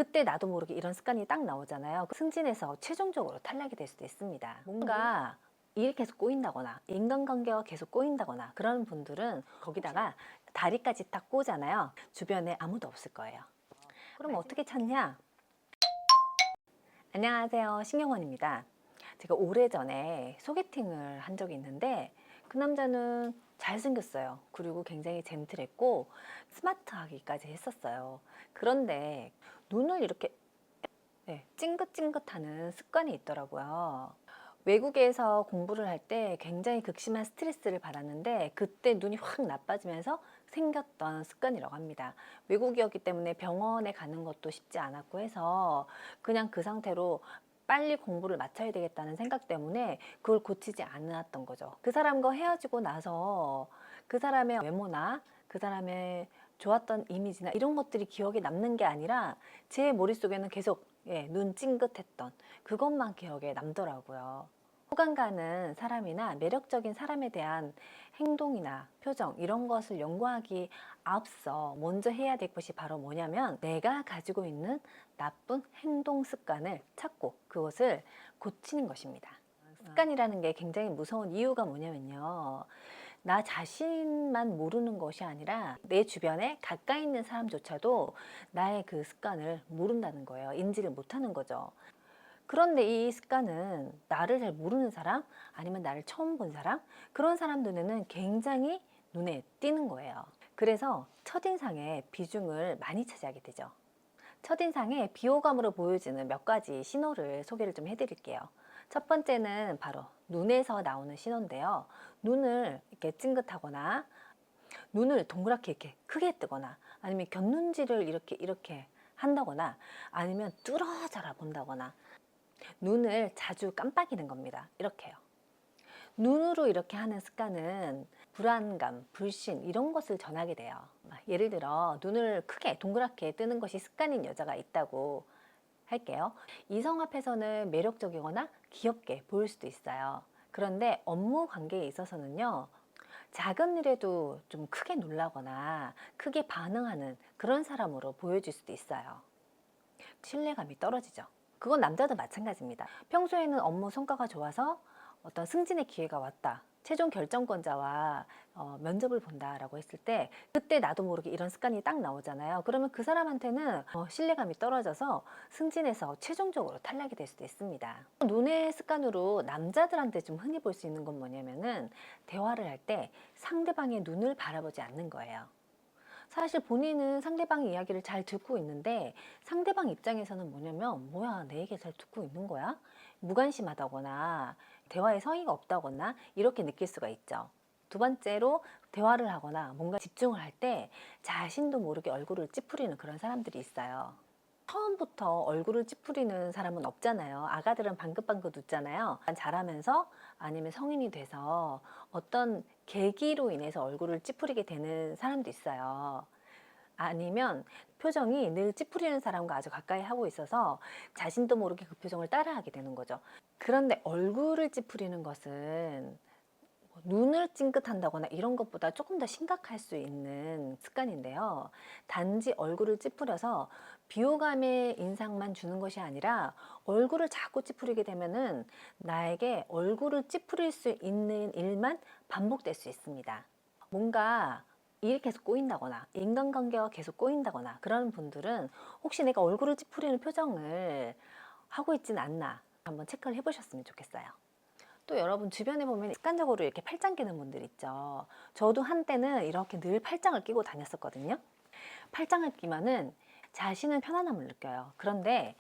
그때 나도 모르게 이런 습관이 딱 나오잖아요. 승진해서 최종적으로 탈락이 될 수도 있습니다. 뭔가 일이 계속 꼬인다거나 인간관계가 계속 꼬인다거나 그런 분들은 거기다가 다리까지 딱 꼬잖아요. 주변에 아무도 없을 거예요. 그럼 어떻게 찾냐? 안녕하세요, 신경원입니다. 제가 오래전에 소개팅을 한 적이 있는데 그 남자는 잘생겼어요. 그리고 굉장히 젠틀했고 스마트하기까지 했었어요. 그런데 눈을 이렇게 찡긋찡긋하는 습관이 있더라고요. 외국에서 공부를 할 때 굉장히 극심한 스트레스를 받았는데 그때 눈이 확 나빠지면서 생겼던 습관이라고 합니다. 외국이었기 때문에 병원에 가는 것도 쉽지 않았고 해서 그냥 그 상태로 빨리 공부를 마쳐야 되겠다는 생각 때문에 그걸 고치지 않았던 거죠. 그 사람과 헤어지고 나서 그 사람의 외모나 그 사람의 좋았던 이미지나 이런 것들이 기억에 남는 게 아니라 제 머릿속에는 계속 눈 찡긋했던 그것만 기억에 남더라고요. 호감 가는 사람이나 매력적인 사람에 대한 행동이나 표정 이런 것을 연구하기 앞서 먼저 해야 될 것이 바로 뭐냐면 내가 가지고 있는 나쁜 행동 습관을 찾고 그것을 고치는 것입니다. 습관이라는 게 굉장히 무서운 이유가 뭐냐면요. 나 자신만 모르는 것이 아니라 내 주변에 가까이 있는 사람조차도 나의 그 습관을 모른다는 거예요. 인지를 못하는 거죠. 그런데 이 습관은 나를 잘 모르는 사람 아니면 나를 처음 본 사람 그런 사람 눈에는 굉장히 눈에 띄는 거예요. 그래서 첫인상에 비중을 많이 차지하게 되죠. 첫인상에 비호감으로 보여지는 몇 가지 신호를 소개를 좀 해드릴게요. 첫 번째는 바로 눈에서 나오는 신호인데요. 눈을 이렇게 찡긋하거나 눈을 동그랗게 이렇게 크게 뜨거나 아니면 곁눈질을 이렇게 한다거나 아니면 뚫어져라 본다거나 눈을 자주 깜빡이는 겁니다. 이렇게요. 눈으로 이렇게 하는 습관은 불안감, 불신 이런 것을 전하게 돼요. 예를 들어 눈을 크게 동그랗게 뜨는 것이 습관인 여자가 있다고 할게요. 이성 앞에서는 매력적이거나 귀엽게 보일 수도 있어요. 그런데 업무 관계에 있어서는요. 작은 일에도 좀 크게 놀라거나 크게 반응하는 그런 사람으로 보여질 수도 있어요. 신뢰감이 떨어지죠. 그건 남자도 마찬가지입니다. 평소에는 업무 성과가 좋아서 어떤 승진의 기회가 왔다. 최종 결정권자와 면접을 본다라고 했을 때 그때 나도 모르게 이런 습관이 딱 나오잖아요. 그러면 그 사람한테는 신뢰감이 떨어져서 승진해서 최종적으로 탈락이 될 수도 있습니다. 눈의 습관으로 남자들한테 좀 흔히 볼 수 있는 건 뭐냐면은 대화를 할 때 상대방의 눈을 바라보지 않는 거예요. 사실 본인은 상대방의 이야기를 잘 듣고 있는데 상대방 입장에서는 뭐냐면 뭐야 내 얘기 잘 듣고 있는 거야? 무관심하다거나 대화에 성의가 없다거나 이렇게 느낄 수가 있죠. 두 번째로 대화를 하거나 뭔가 집중을 할 때 자신도 모르게 얼굴을 찌푸리는 그런 사람들이 있어요. 처음부터 얼굴을 찌푸리는 사람은 없잖아요. 아가들은 방긋방긋 웃잖아요. 자라면서 아니면 성인이 돼서 어떤 계기로 인해서 얼굴을 찌푸리게 되는 사람도 있어요. 아니면 표정이 늘 찌푸리는 사람과 아주 가까이 하고 있어서 자신도 모르게 그 표정을 따라하게 되는 거죠. 그런데 얼굴을 찌푸리는 것은 눈을 찡긋한다거나 이런 것보다 조금 더 심각할 수 있는 습관인데요. 단지 얼굴을 찌푸려서 비호감의 인상만 주는 것이 아니라 얼굴을 자꾸 찌푸리게 되면은 나에게 얼굴을 찌푸릴 수 있는 일만 반복될 수 있습니다. 뭔가 일이 계속 꼬인다거나 인간관계가 계속 꼬인다거나 그런 분들은 혹시 내가 얼굴을 찌푸리는 표정을 하고 있지는 않나 한번 체크를 해보셨으면 좋겠어요. 또 여러분 주변에 보면 습관적으로 이렇게 팔짱 끼는 분들 있죠. 저도 한때는 이렇게 늘 팔짱을 끼고 다녔었거든요. 팔짱을 끼면은 자신은 편안함을 느껴요. 그런데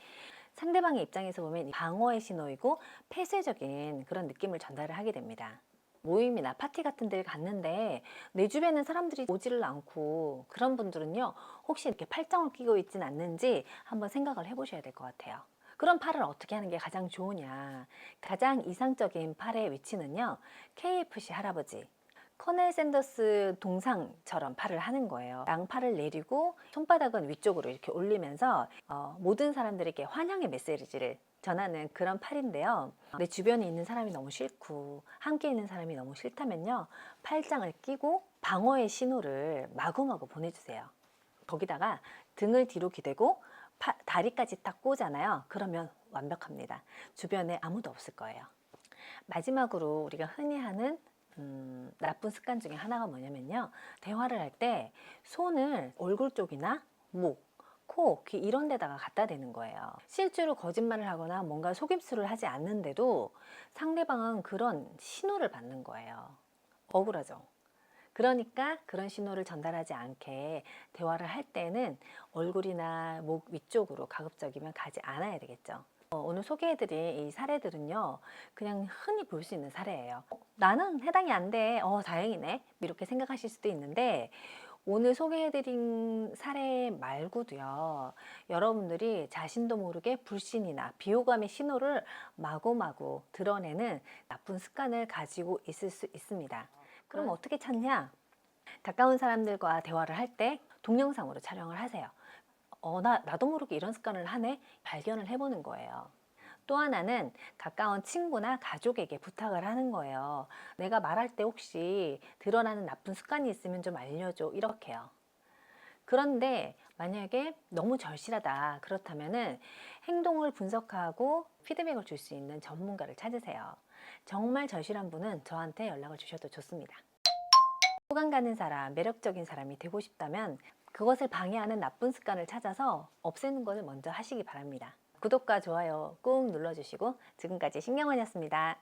상대방의 입장에서 보면 방어의 신호이고 폐쇄적인 그런 느낌을 전달을 하게 됩니다. 모임이나 파티 같은 데를 갔는데 내 주변에 사람들이 오지를 않고 그런 분들은요 혹시 이렇게 팔짱을 끼고 있지는 않는지 한번 생각을 해보셔야 될 것 같아요. 그럼 팔을 어떻게 하는 게 가장 좋으냐? 가장 이상적인 팔의 위치는요 KFC 할아버지 커넬 샌더스 동상처럼 팔을 하는 거예요. 양팔을 내리고 손바닥은 위쪽으로 이렇게 올리면서 모든 사람들에게 환영의 메시지를 전하는 그런 팔인데요. 내 주변에 있는 사람이 너무 싫고 함께 있는 사람이 너무 싫다면요. 팔짱을 끼고 방어의 신호를 마구마구 보내주세요. 거기다가 등을 뒤로 기대고 다리까지 딱 꼬잖아요. 그러면 완벽합니다. 주변에 아무도 없을 거예요. 마지막으로 우리가 흔히 하는 나쁜 습관 중에 하나가 뭐냐면요. 대화를 할 때 손을 얼굴 쪽이나 목, 코, 귀 이런 데다가 갖다 대는 거예요. 실제로 거짓말을 하거나 뭔가 속임수를 하지 않는데도 상대방은 그런 신호를 받는 거예요. 억울하죠. 그러니까 그런 신호를 전달하지 않게 대화를 할 때는 얼굴이나 목 위쪽으로 가급적이면 가지 않아야 되겠죠. 오늘 소개해드린 이 사례들은요, 그냥 흔히 볼 수 있는 사례예요. 나는 해당이 안 돼. 다행이네. 이렇게 생각하실 수도 있는데, 오늘 소개해드린 사례 말고도요, 여러분들이 자신도 모르게 불신이나 비호감의 신호를 마구마구 드러내는 나쁜 습관을 가지고 있을 수 있습니다. 그럼 어떻게 찾냐? 가까운 사람들과 대화를 할 때 동영상으로 촬영을 하세요. 나도 모르게 이런 습관을 하네? 발견을 해보는 거예요. 또 하나는 가까운 친구나 가족에게 부탁을 하는 거예요. 내가 말할 때 혹시 드러나는 나쁜 습관이 있으면 좀 알려줘. 이렇게요. 그런데 만약에 너무 절실하다. 그렇다면은 행동을 분석하고 피드백을 줄 수 있는 전문가를 찾으세요. 정말 절실한 분은 저한테 연락을 주셔도 좋습니다. 호감 가는 사람, 매력적인 사람이 되고 싶다면 그것을 방해하는 나쁜 습관을 찾아서 없애는 것을 먼저 하시기 바랍니다. 구독과 좋아요 꾹 눌러주시고 지금까지 신경원이었습니다.